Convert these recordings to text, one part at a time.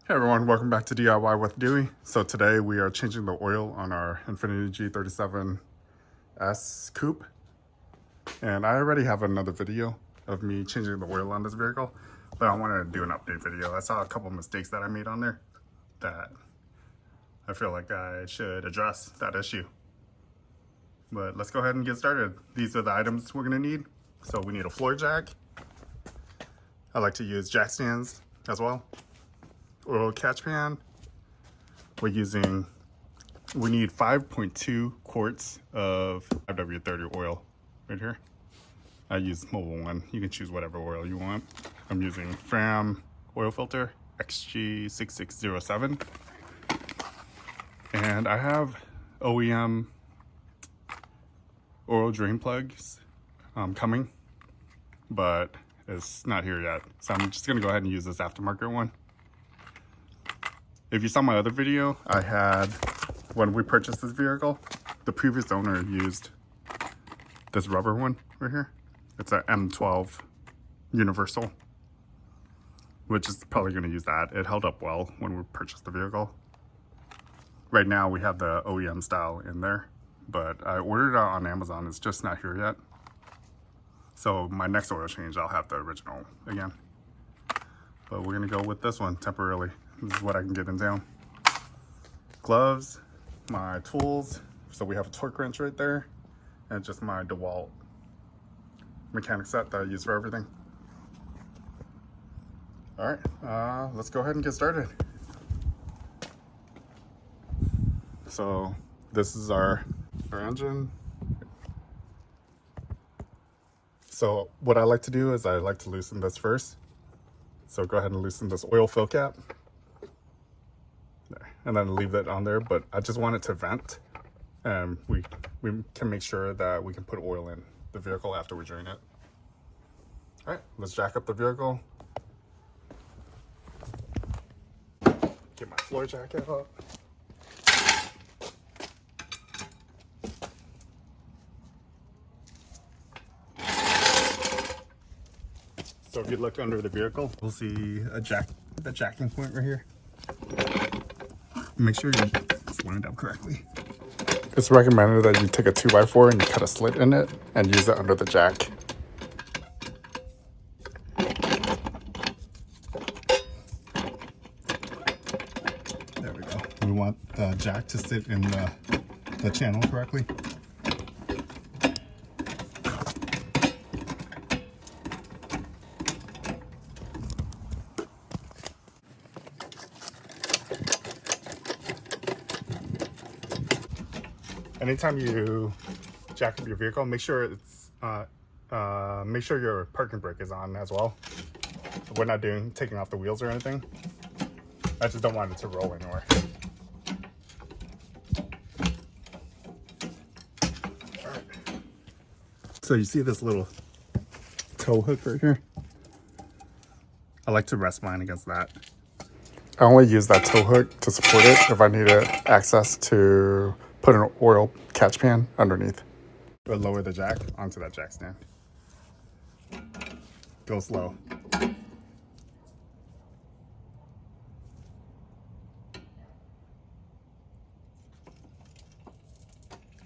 Hey everyone, welcome back to DIY with Dewey. So today we are changing the oil on our Infiniti G37S Coupe. And I already have another video of me changing the oil on this vehicle, but I wanted to do an update video. I saw a couple mistakes that I made on there that I feel like I should address that issue. But let's go ahead and get started. These are the items we're gonna need. So we need a floor jack. I like to use jack stands as well. Oil catch pan. We need 5.2 quarts of 5W30 oil right here. I use mobile one. You can choose whatever oil you want. I'm using Fram oil filter XG3607. And I have OEM oil drain plugs coming, but it's not here yet. So I'm just gonna go ahead and use this aftermarket one. If you saw my other video, I had, when we purchased this vehicle, the previous owner used this rubber one right here. It's a M12 universal, which is probably gonna use that. It held up well when we purchased the vehicle. Right now we have the OEM style in there, but I ordered it on Amazon. It's just not here yet. So my next oil change, I'll have the original again. But we're gonna go with this one temporarily. This is what I can get in town. Gloves, my tools. So we have a torque wrench right there, and just my DeWalt mechanic set that I use for everything. All right, let's go ahead and get started. So this is our engine. So what I like to do is I like to loosen this first. So go ahead and loosen this oil fill cap. And then leave it on there, but I just want it to vent, and we can make sure that we can put oil in the vehicle after we drain it. All right, let's jack up the vehicle. Get my floor jack out. So if you look under the vehicle, we'll see the jacking point right here. Make sure it's lined up correctly. It's recommended that you take a 2x4 and you cut a slit in it and use it under the jack. There we go. We want the jack to sit in the channel correctly. Anytime you jack up your vehicle, make sure it's make sure your parking brake is on as well. We're not taking off the wheels or anything. I just don't want it to roll anywhere. All right. So you see this little tow hook right here? I like to rest mine against that. I only use that tow hook to support it if I needed access to put an oil catch pan underneath. But lower the jack onto that jack stand. Go slow.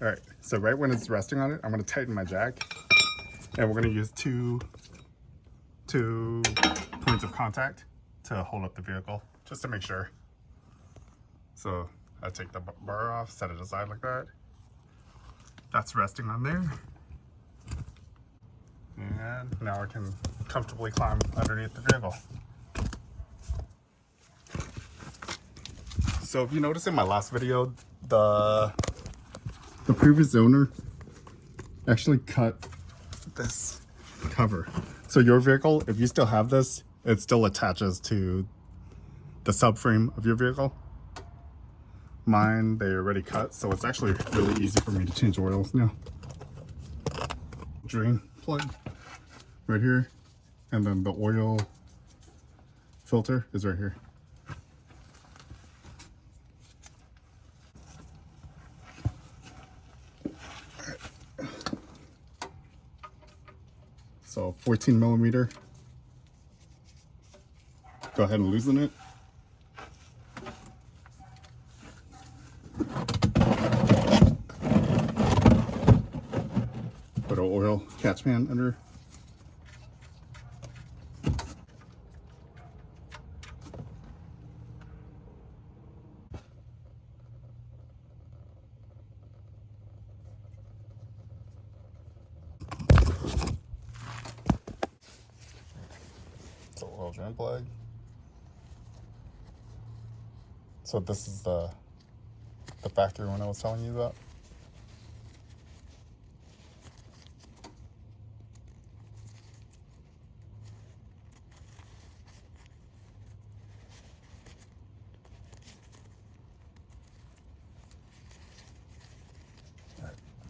All right, so right when it's resting on it, I'm gonna tighten my jack, and we're gonna use two points of contact to hold up the vehicle, just to make sure. So I take the bar off, set it aside like that. That's resting on there. And now I can comfortably climb underneath the vehicle. So if you notice in my last video, the previous owner actually cut this cover. So your vehicle, if you still have this, it still attaches to the subframe of your vehicle. Mine, they already cut, so it's actually really easy for me to change oils now. Drain plug right here, and then the oil filter is right here. So 14 millimeter. Go ahead and loosen it. oil catch pan under. So oil drain plug. So this is the factory one I was telling you about.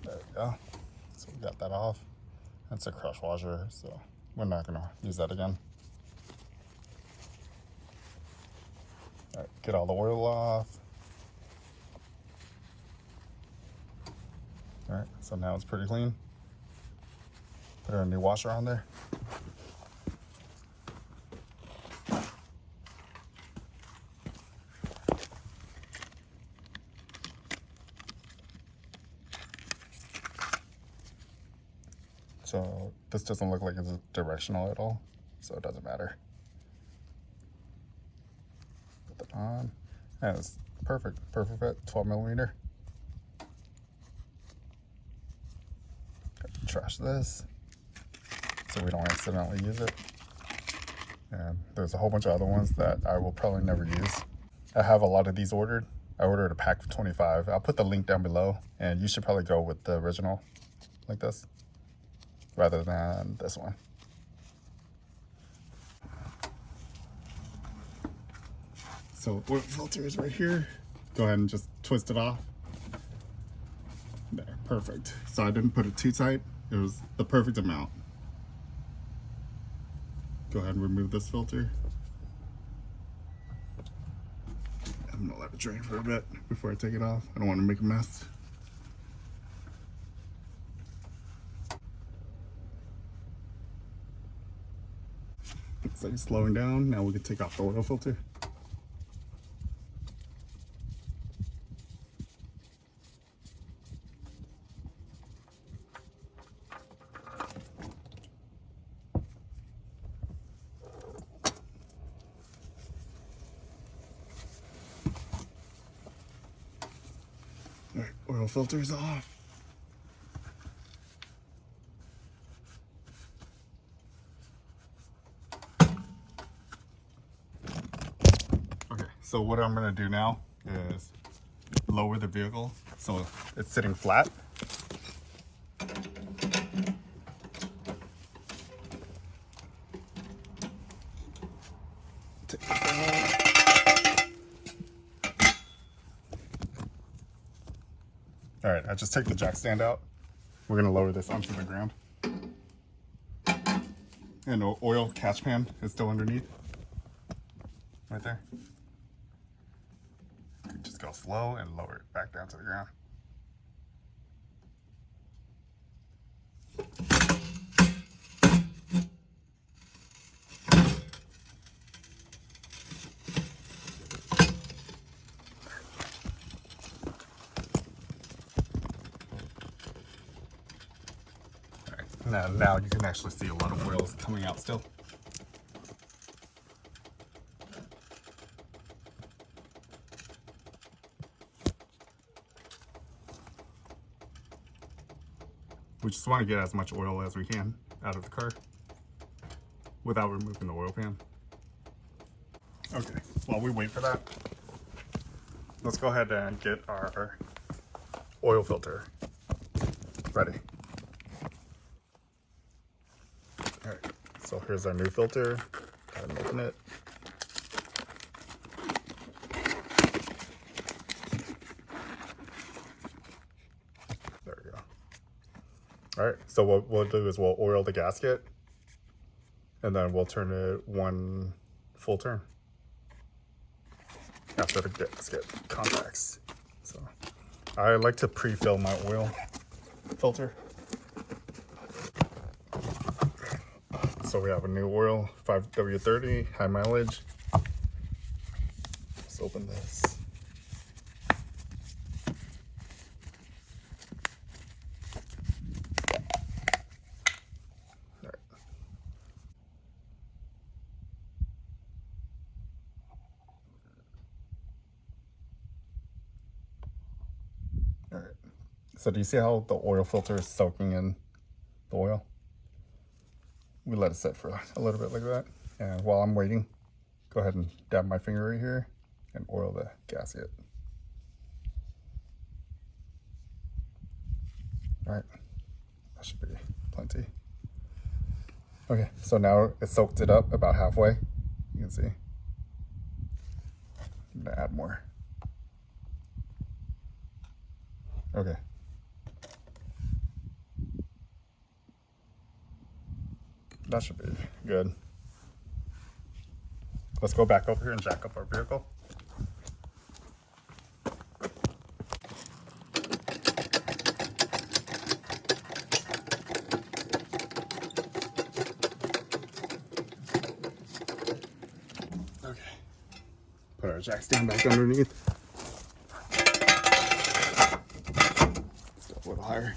There we go. So we got that off. That's a crush washer, so we're not gonna use that again. All right, get all the oil off. All right, so now it's pretty clean. Put our new washer on there. So this doesn't look like it's directional at all, so it doesn't matter. Put that on. And it's perfect fit, 12 millimeter. Trash this so we don't accidentally use it. And there's a whole bunch of other ones that I will probably never use. I have a lot of these ordered. I ordered a pack for 25. I'll put the link down below, and you should probably go with the original like this rather than this one. So oil filter is right here. Go ahead and just twist it off. There, perfect. So I didn't put it too tight. It was the perfect amount. Go ahead and remove this filter. I'm gonna let it drain for a bit before I take it off. I don't want to make a mess. Looks like it's slowing down. Now we can take off the oil filter. All right, oil filter is off. Okay, so what I'm gonna do now is lower the vehicle so it's sitting flat. Take this out. All right, I just take the jack stand out. We're gonna lower this onto the ground. And the oil catch pan is still underneath. Right there. You just go slow and lower it back down to the ground. Now you can actually see a lot of oils coming out still. We just want to get as much oil as we can out of the car without removing the oil pan. Okay, while we wait for that, let's go ahead and get our oil filter ready. All right, so here's our new filter. Go ahead and open it. There we go. All right, so what we'll do is we'll oil the gasket and then we'll turn it one full turn after the gasket contacts. So I like to pre-fill my oil filter. So we have a new oil, 5W30, high mileage. Let's open this. So do you see how the oil filter is soaking in the oil? We let it sit for a little bit like that. And while I'm waiting, go ahead and dab my finger right here and oil the gasket. All right, that should be plenty. Okay, so now it soaked it up about halfway. You can see. I'm gonna add more. Okay. That should be good. Let's go back over here and jack up our vehicle. Okay. Put our jack stand back underneath. Let's go a little higher.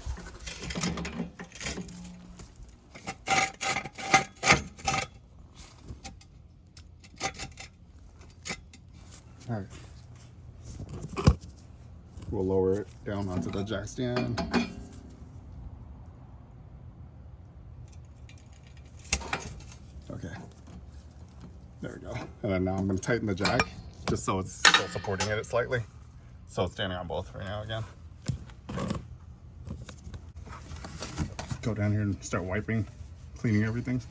All right. We'll lower it down onto the jack stand. Okay. There we go. And then now I'm going to tighten the jack just so it's still supporting it slightly. So it's standing on both right now again. Go down here and start wiping, cleaning everything.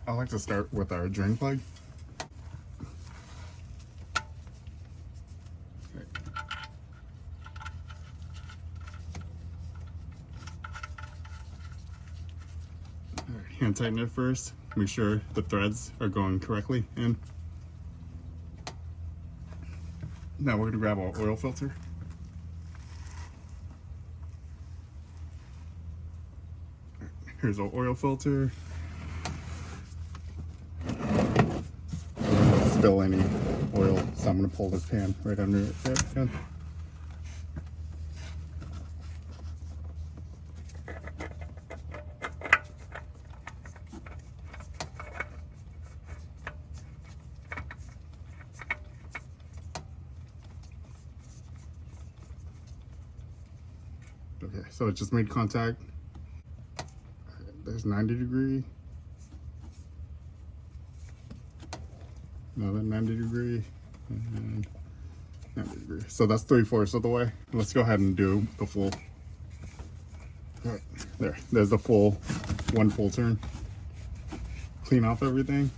I like to start with our drain plug. Hand tighten it first. Make sure the threads are going correctly in. Now we're going to grab our oil filter. Here's our oil filter. Spill any oil, so I'm going to pull this pan right under it. There, okay, so it just made contact. There's 90 degree. Another 90 degree. And 90 degree. So that's 3/4 of the way. Let's go ahead and do the full. All right, there's the full, one full turn. Clean off everything.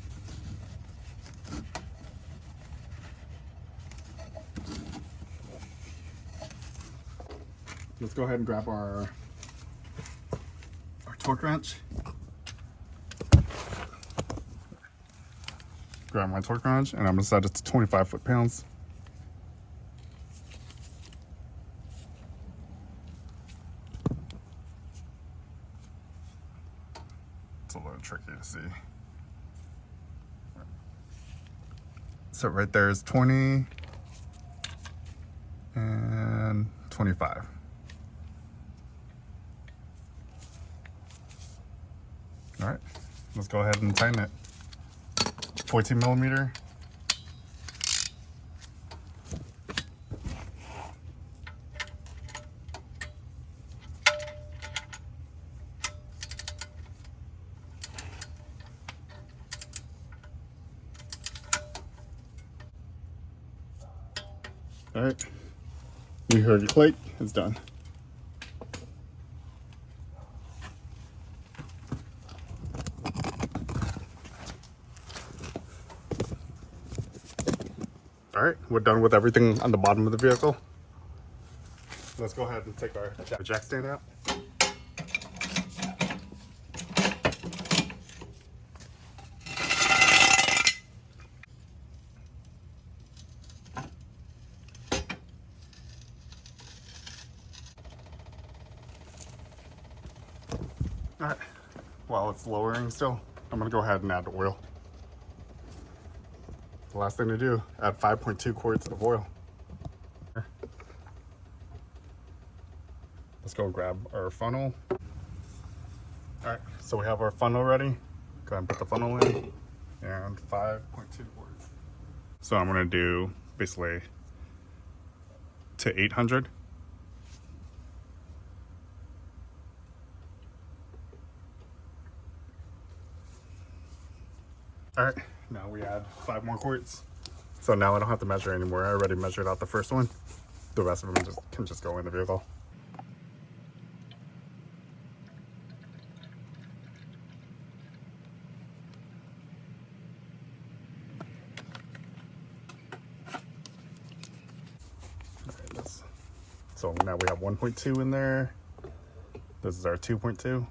Let's go ahead and grab our torque wrench. Grab my torque wrench and I'm gonna set it to 25 foot-pounds. It's a little tricky to see. So right there is 20 and 25. All right, let's go ahead and tighten it. 14 millimeter. All right, you heard your click, it's done. All right, we're done with everything on the bottom of the vehicle. Let's go ahead and take our jack stand out. All right, while it's lowering still, I'm gonna go ahead and add the oil. The last thing to do, add 5.2 quarts of oil. let's go grab our funnel. All right, so we have our funnel ready. Go ahead and put the funnel in, and 5.2 quarts. So I'm gonna do basically to 800. All right, now we add 5 more quarts. So now I don't have to measure anymore. I already measured out the first one. The rest of them can just go in the vehicle. So now we have 1.2 in there. This is our 2.2.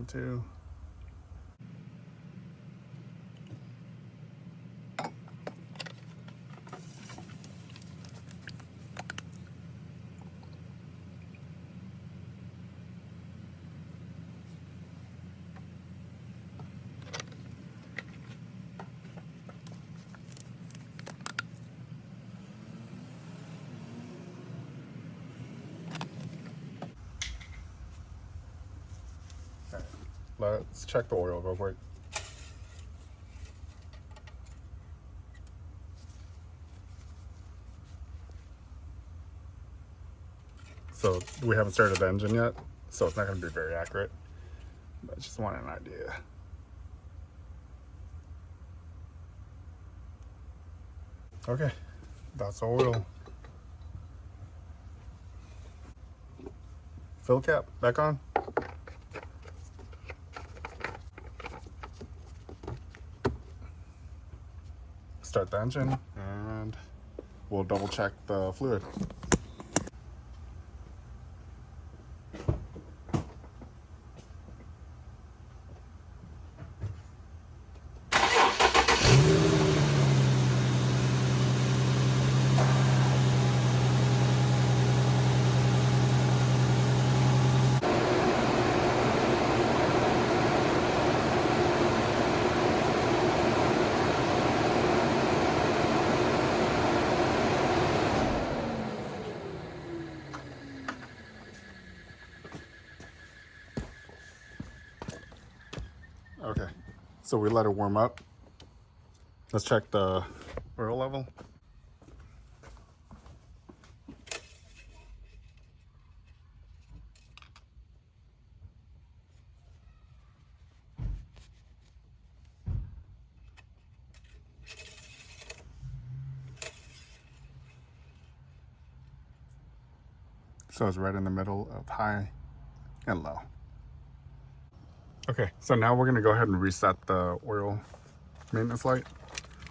.2. Let's check the oil real quick. So we haven't started the engine yet, so it's not going to be very accurate, but I just wanted an idea. Okay, that's oil. Fill cap back on. Start the engine, and we'll double check the fluid. Okay, so we let it warm up. Let's check the oil level. So it's right in the middle of high and low. Okay, so now we're gonna go ahead and reset the oil maintenance light.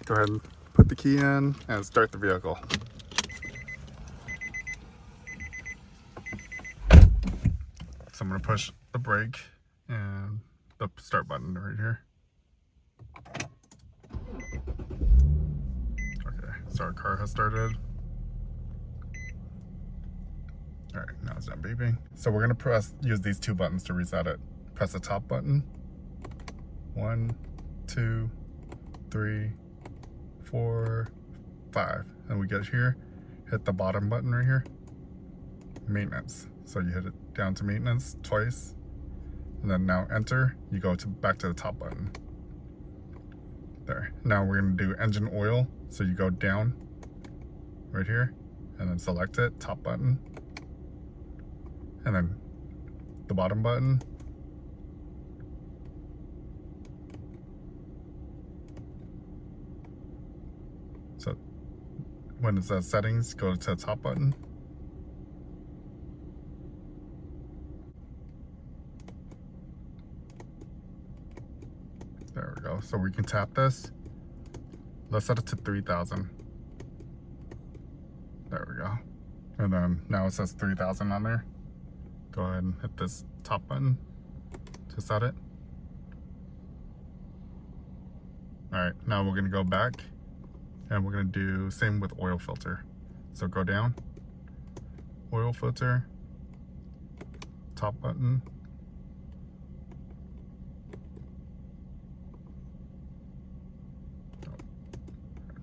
Go ahead and put the key in and start the vehicle. So I'm gonna push the brake and the start button right here. Okay, so our car has started. All right, now it's done beeping. So we're gonna use these 2 buttons to reset it. Press the top button. 1, 2, 3, 4, 5. And we get here, hit the bottom button right here. Maintenance. So you hit it down to maintenance twice. And then now enter, you go back to the top button. There. Now we're gonna do engine oil. So you go down right here and then select it, top button. And then the bottom button. So when it says settings, go to the top button. There we go. So we can tap this. Let's set it to 3,000. There we go. And then now it says 3,000 on there. Go ahead and hit this top button to set it. All right, now we're gonna go back and we're gonna do same with oil filter. So go down, oil filter, top button.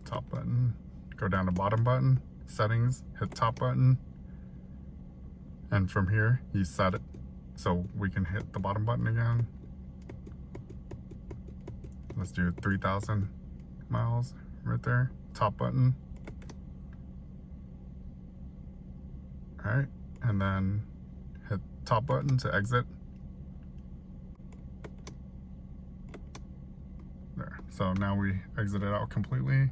Top button. Go down to bottom button, settings, hit top button. And from here, you set it. So we can hit the bottom button again. Let's do 3,000 miles right there. Top button. All right, and then hit top button to exit. There, so now we exited out completely.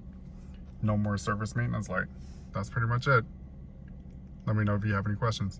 No more service maintenance light. That's pretty much it. Let me know if you have any questions.